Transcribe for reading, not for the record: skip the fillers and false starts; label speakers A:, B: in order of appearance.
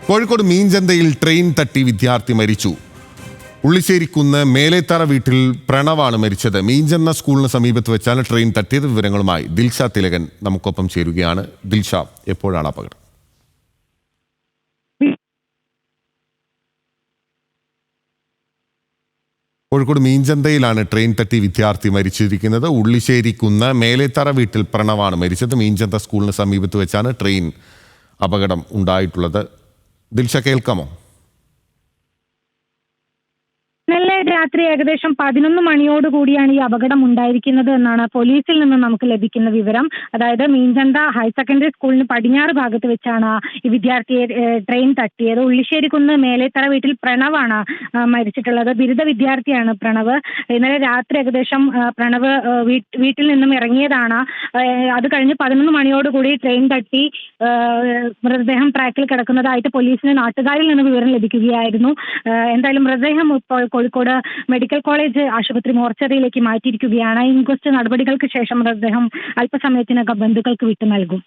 A: Kozhikode മീൻചന്തയിൽ train തട്ടി വിദ്യാർത്ഥി മരിച്ചു. ഉള്ളിശ്ശേരിക്കുന്ന് മേലേത്തറ വീട്ടിൽ പ്രണവാണ് മരിച്ചത്. മീൻചന്ത സ്കൂളിന് സമീപത്ത് വെച്ചാണ് ട്രെയിൻ തട്ടിയത്. വിവരങ്ങളുമായി ദിൽഷ തിലകൻ നമുക്കൊപ്പം ചേരുകയാണ്. ദിൽഷ, എപ്പോഴാണ് അപകടം? കോഴിക്കോട് മീൻചന്തയിലാണ് ട്രെയിൻ തട്ടി വിദ്യാർത്ഥി മരിച്ചിരിക്കുന്നത്. ഉള്ളിശ്ശേരിക്കുന്ന് മേലേത്തറ വീട്ടിൽ പ്രണവാണ് മരിച്ചത്. മീൻചന്ത സ്കൂളിന് സമീപത്ത് വെച്ചാണ് ട്രെയിൻ അപകടം ഉണ്ടായിട്ടുള്ളത്. ദിൽഷ, കേൾക്കാമോ?
B: ഇന്നലെ രാത്രി ഏകദേശം 11 മണിയോടുകൂടിയാണ് ഈ അപകടം ഉണ്ടായിരിക്കുന്നത് എന്നാണ് പോലീസിൽ നിന്ന് നമുക്ക് ലഭിക്കുന്ന വിവരം. അതായത് മീൻചന്ത ഹയർ സെക്കൻഡറി സ്കൂളിന് പടിഞ്ഞാറ് ഭാഗത്ത് വെച്ചാണ് ഈ വിദ്യാർത്ഥിയെ ട്രെയിൻ തട്ടിയത്. ഉള്ളിശ്ശേരിക്കുന്ന് മേലേത്തറ വീട്ടിൽ പ്രണവാണ് മരിച്ചിട്ടുള്ളത്. ബിരുദ വിദ്യാർത്ഥിയാണ് പ്രണവ്. ഇന്നലെ രാത്രി ഏകദേശം പ്രണവ് വീട്ടിൽ നിന്നും ഇറങ്ങിയതാണ്. അത് കഴിഞ്ഞ് 11 മണിയോടുകൂടി ട്രെയിൻ തട്ടി മൃതദേഹം ട്രാക്കിൽ കിടക്കുന്നതായിട്ട് പോലീസിന് നാട്ടുകാരിൽ നിന്ന് വിവരം ലഭിക്കുകയായിരുന്നു. എന്തായാലും മൃതദേഹം ഇപ്പോൾ കോഴിക്കോട് മെഡിക്കൽ കോളേജ് ആശുപത്രി മോർച്ചറിയിലേക്ക് മാറ്റിയിരിക്കുകയാണ്. ഇൻക്വസ്റ്റ് നടപടികൾക്ക് ശേഷം മൃതദേഹം അല്പസമയത്തിനകം ബന്ധുക്കൾക്ക് വിട്ടു നൽകും.